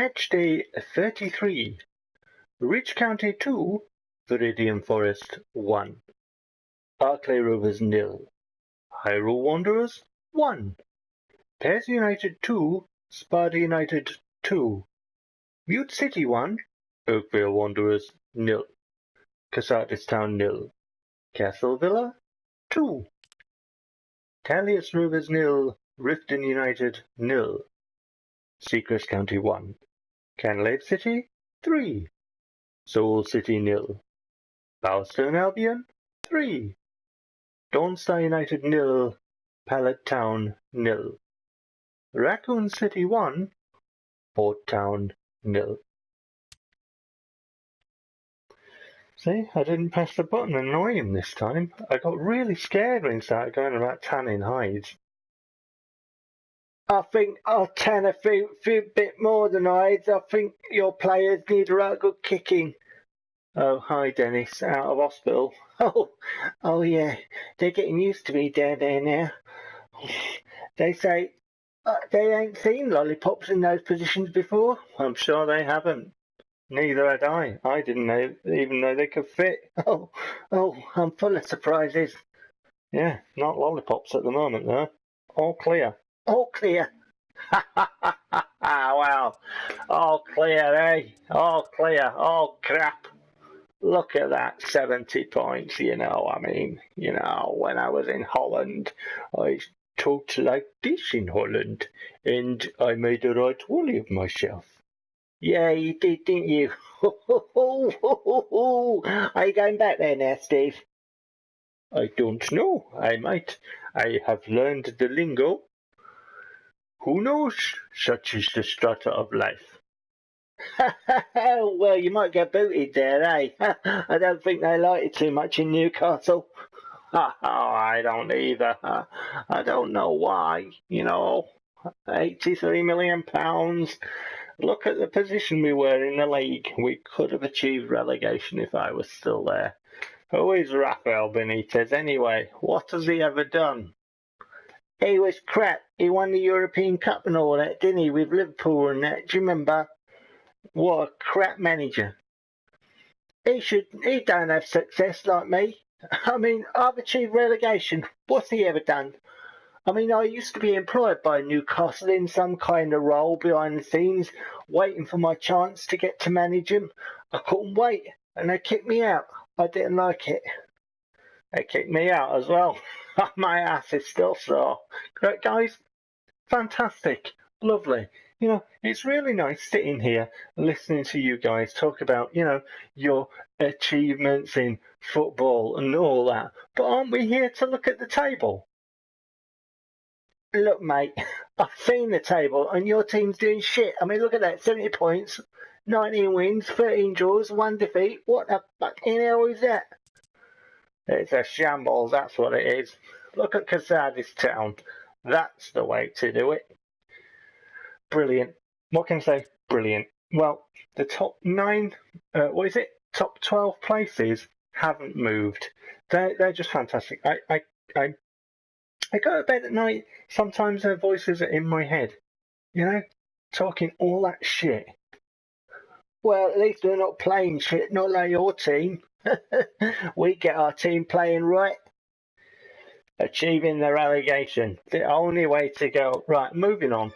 Matchday 33. Rich County 2, Viridian Forest 1. Arclay Rovers 0. Hyrule Wanderers 1. PES United 2, Sparta United 2. Mute City 1, Oakvale Wanderers 0. Casartis Town 0. Castle Villa 2. Tallius Rovers 0, Riften United 0. Seacrest County 1. Canlave City 3. Soul City 0. Bowerstone Albion 3. Dawnstar United 0. Pallet Town 0. Raccoon City 1. Port Town 0. See, I didn't press the button and annoy him this time. I got really scared when he started going about tanning hides. I think I'll tan a few bit more than hides. I think your players need a right good kicking. Oh, hi Dennis, out of hospital. Oh yeah, they're getting used to me down there now. They say they ain't seen lollipops in those positions before. I'm sure they haven't. Neither had I. I didn't know, even know they could fit. Oh, I'm full of surprises. Yeah, not lollipops at the moment though. All clear. All clear. Wow. All clear, eh? All clear. All crap. Look at that, 70 points, you know, I mean, you know, when I was in Holland, I talked like this in Holland, and I made a right wooly of myself. Yeah, you did, didn't you? Are you going back there now, Steve? I don't know. I might. I have learned the lingo. Who knows? Such is the strata of life. Well, you might get booted there, eh? I don't think they like it too much in Newcastle. I don't either. I don't know why, you know. £83 million. Look at the position we were in the league. We could have achieved relegation if I was still there. Who is Rafael Benitez anyway? What has he ever done? He was crap. He won the European Cup and all that, didn't he, with Liverpool and that? Do you remember? What a crap manager. He don't have success like me. I mean, I've achieved relegation. What's he ever done? I mean, I used to be employed by Newcastle in some kind of role behind the scenes, waiting for my chance to get to manage him. I couldn't wait, and they kicked me out. I didn't like it. They kicked me out as well. My ass is still sore. Great, guys. Fantastic. Lovely. You know, it's really nice sitting here listening to you guys talk about, you know, your achievements in football and all that. But aren't we here to look at the table? Look, mate, I've seen the table and your team's doing shit. I mean, look at that, 70 points, 19 wins, 13 draws, 1 defeat. What the fucking hell is that? It's a shambles, that's what it is. Look at Casartis Town. That's the way to do it. Brilliant. What can I say? Brilliant. Well, the top 9, top 12 places haven't moved. They're just fantastic. I go to bed at night, sometimes their voices are in my head, you know, talking all that shit. Well, at least they're not playing shit, not like your team. We get our team playing right. Achieving the relegation, the only way to go. Right, moving on.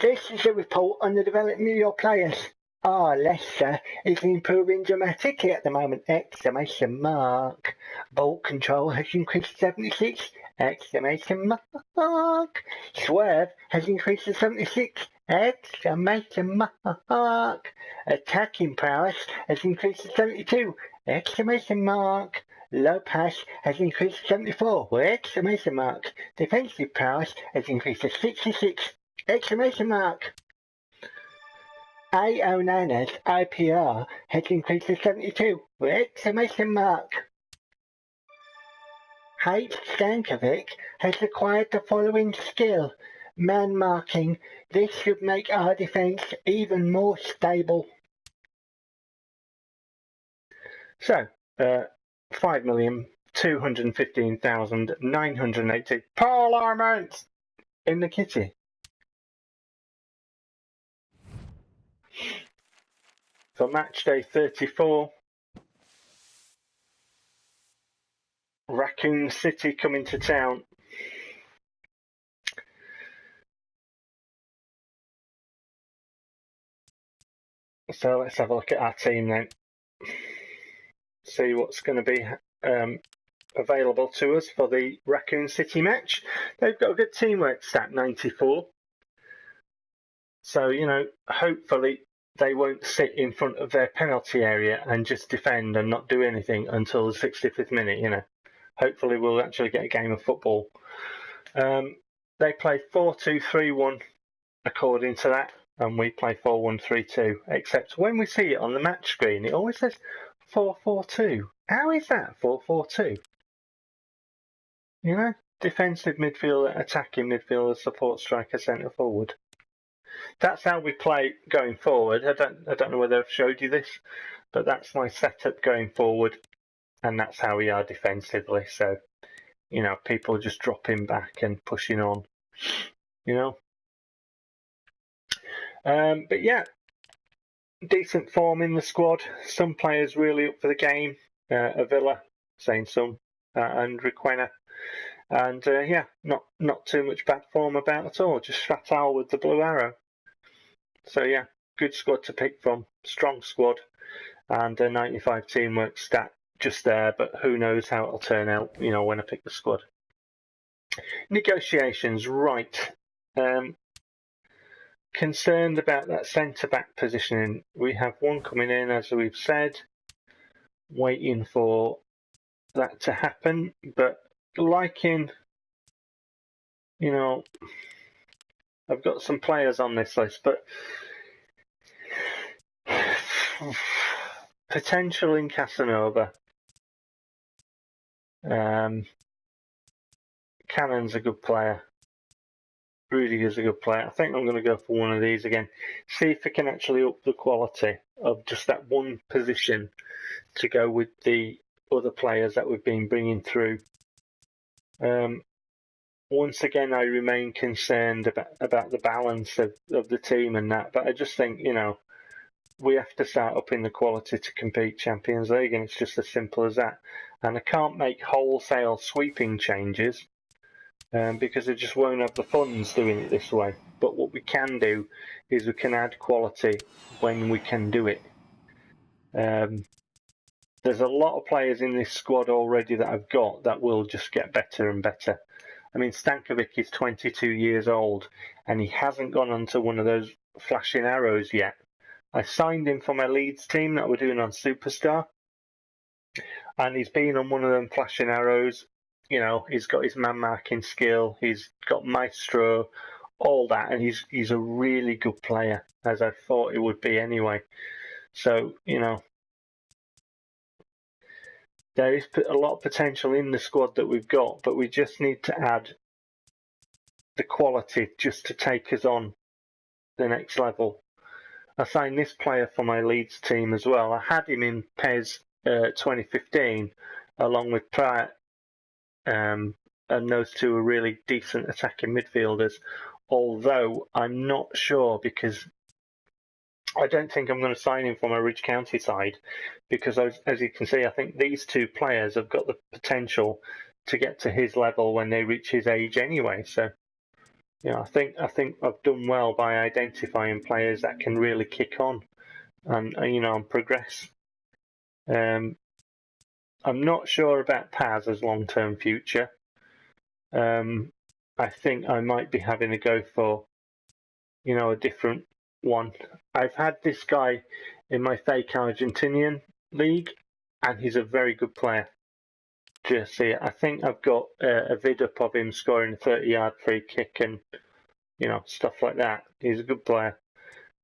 This is a report on the development of your players. Leicester is improving dramatically at the moment! Exclamation mark. Ball control has increased to 76! Exclamation mark. Swerve has increased to 76! Exclamation mark. Attacking prowess has increased to 72! Exclamation mark. Low pass has increased to 74! Exclamation mark. Defensive prowess has increased to 66! Exclamation mark. A.O. Nana's IPR has increased to 72! Exclamation mark. H. Stankovic has acquired the following skill: man marking. This should make our defence even more stable. So, 5,215,980 parliaments in the kitty. for Matchday 34. Raccoon City coming to town. So let's have a look at our team then. See what's going to be available to us for the Raccoon City match. They've got a good teamwork stat, 94. So, you know, hopefully they won't sit in front of their penalty area and just defend and not do anything until the 65th minute, you know. Hopefully we'll actually get a game of football. They play 4-2-3-1 according to that, and we play 4-1-3-2, except when we see it on the match screen, it always says 4-4-2. How is that 4-4-2? You know, defensive midfielder, attacking midfielder, support striker, centre forward. That's how we play going forward. I don't know whether I've showed you this, but that's my setup going forward, and that's how we are defensively. So, you know, people just dropping back and pushing on, you know. But yeah, decent form in the squad. Some players really up for the game. Avila, saying some, and Requena. And yeah, not too much bad form about at all. Just Fatal with the blue arrow. So yeah, good squad to pick from. Strong squad, and a 95 teamwork stat just there. But who knows how it'll turn out? You know, when I pick the squad. Negotiations, right. Concerned about that centre back positioning. We have one coming in, as we've said, waiting for that to happen, but liking, you know, I've got some players on this list, but potential in Casanova. Cannon's a good player. Rudiger's a good player. I think I'm going to go for one of these again. See if we can actually up the quality of just that one position to go with the other players that we've been bringing through. Once again, I remain concerned about the balance of the team and that, but I just think, you know, we have to start upping the quality to compete Champions League, and it's just as simple as that. And I can't make wholesale sweeping changes because I just won't have the funds doing it this way. But what we can do is we can add quality when we can do it. There's a lot of players in this squad already that I've got that will just get better and better. I mean, Stankovic is 22 years old, and he hasn't gone onto one of those flashing arrows yet. I signed him for my Leeds team that we're doing on Superstar, and he's been on one of them flashing arrows. You know, he's got his man marking skill, he's got maestro, all that, and he's a really good player, as I thought he would be anyway. So, you know, there is a lot of potential in the squad that we've got, but we just need to add the quality just to take us on the next level. I signed this player for my Leeds team as well. I had him in PES 2015 along with Pratt, and those two are really decent attacking midfielders, although I'm not sure, because I don't think I'm going to sign him from a Ridge County side, because as you can see, I think these two players have got the potential to get to his level when they reach his age anyway. So, you know, I think I've done well by identifying players that can really kick on and you know, and progress. I'm not sure about Paz's long-term future. I think I might be having a go for, you know, a different one. I've had this guy in my fake Argentinian league, and he's a very good player. Just see, I think I've got a vid up of him scoring a 30-yard free kick and, you know, stuff like that. He's a good player.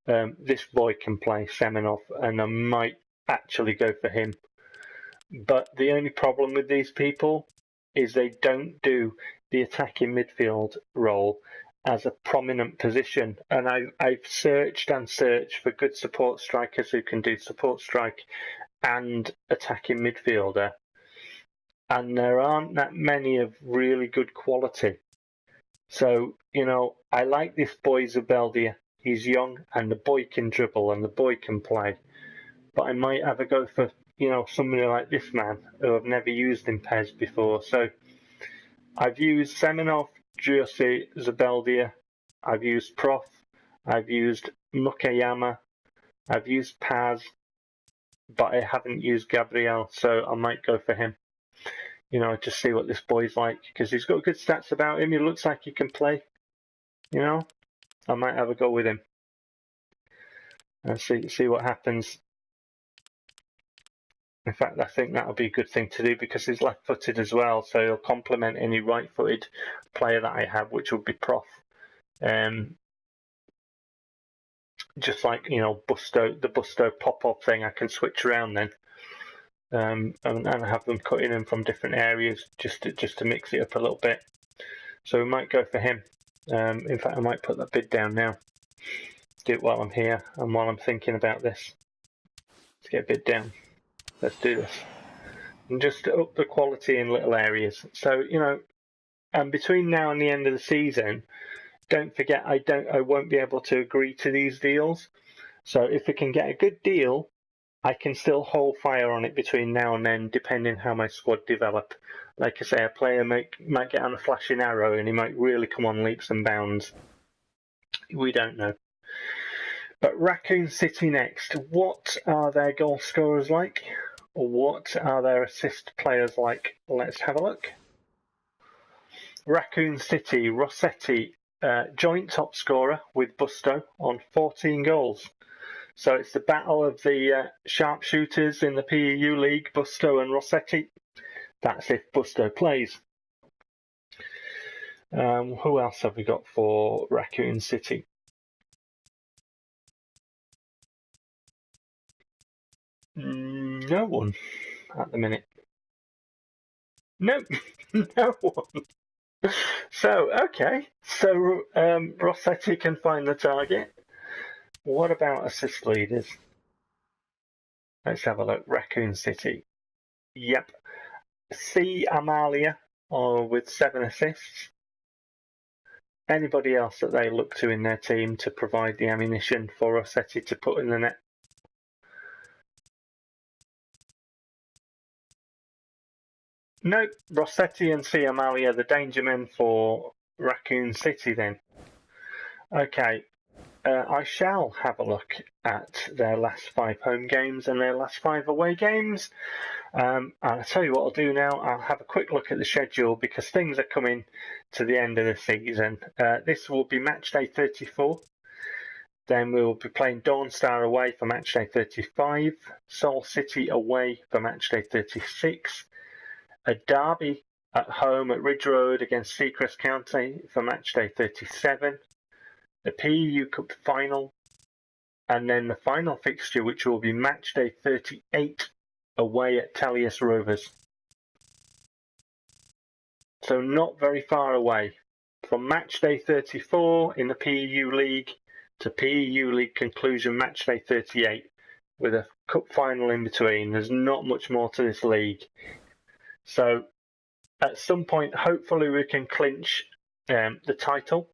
This boy can play Semenov, and I might actually go for him. But the only problem with these people is they don't do the attacking midfield role as a prominent position. And I've searched and searched for good support strikers who can do support strike and attacking midfielder. And there aren't that many of really good quality. So, you know, I like this boy Zubeldia. He's young, and the boy can dribble, and the boy can play. but I might have a go for, you know, somebody like this man who I've never used in PES before. So I've used Semenov, Jussi, Zabeldia, I've used Prof, I've used Mukayama, I've used Paz, but I haven't used Gabriel, so I might go for him. You know, just see what this boy's like, because he's got good stats about him. He looks like he can play. You know, I might have a go with him and see what happens. In fact, I think that'll be a good thing to do because he's left-footed as well, so he'll complement any right-footed player that I have, which would be Prof. Just like, you know, the Busto pop-up thing, I can switch around then. And have them cutting in from different areas just to mix it up a little bit. So we might go for him. In fact, I might put that bid down now. Do it while I'm here and while I'm thinking about this. Let's get a bid down. Let's do this. And just up the quality in little areas. So, you know, and between now and the end of the season, don't forget I won't be able to agree to these deals. So if we can get a good deal, I can still hold fire on it between now and then, depending how my squad develop. Like I say, a player might get on a flashing arrow and he might really come on leaps and bounds. We don't know. But Raccoon City next. What are their goal scorers like? Or what are their assist players like? Let's have a look. Raccoon City, Rossetti, joint top scorer with Busto on 14 goals. So it's the battle of the sharpshooters in the PEU League, Busto and Rossetti. That's if Busto plays. Who else have we got for Raccoon City? No one at the minute. No, no one. So, okay. So Rossetti can find the target. What about assist leaders? Let's have a look. Raccoon City. Yep. C. Amalia with 7 assists. Anybody else that they look to in their team to provide the ammunition for Rossetti to put in the net? Nope. Rossetti and C. Amalia, the danger men for Raccoon City then. Okay. I shall have a look at their last 5 home games and their last 5 away games. And I'll tell you what I'll do now. I'll have a quick look at the schedule because things are coming to the end of the season. This will be Matchday 34. Then we will be playing Dawnstar away for Matchday 35. Seoul City away for Matchday 36. A derby at home at Ridge Road against Seacrest County for Matchday 37. The PEU Cup final, and then the final fixture, which will be Matchday 38 away at Tellius Rovers. So not very far away. From Matchday 34 in the PEU League to PEU League conclusion Matchday 38 with a cup final in between. There's not much more to this league. So at some point, hopefully we can clinch the title.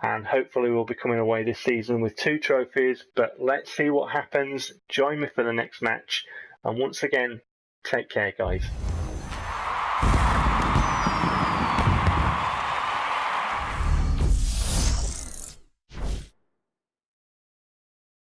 And hopefully we'll be coming away this season with 2 trophies. But let's see what happens. Join me for the next match. And once again, take care, guys.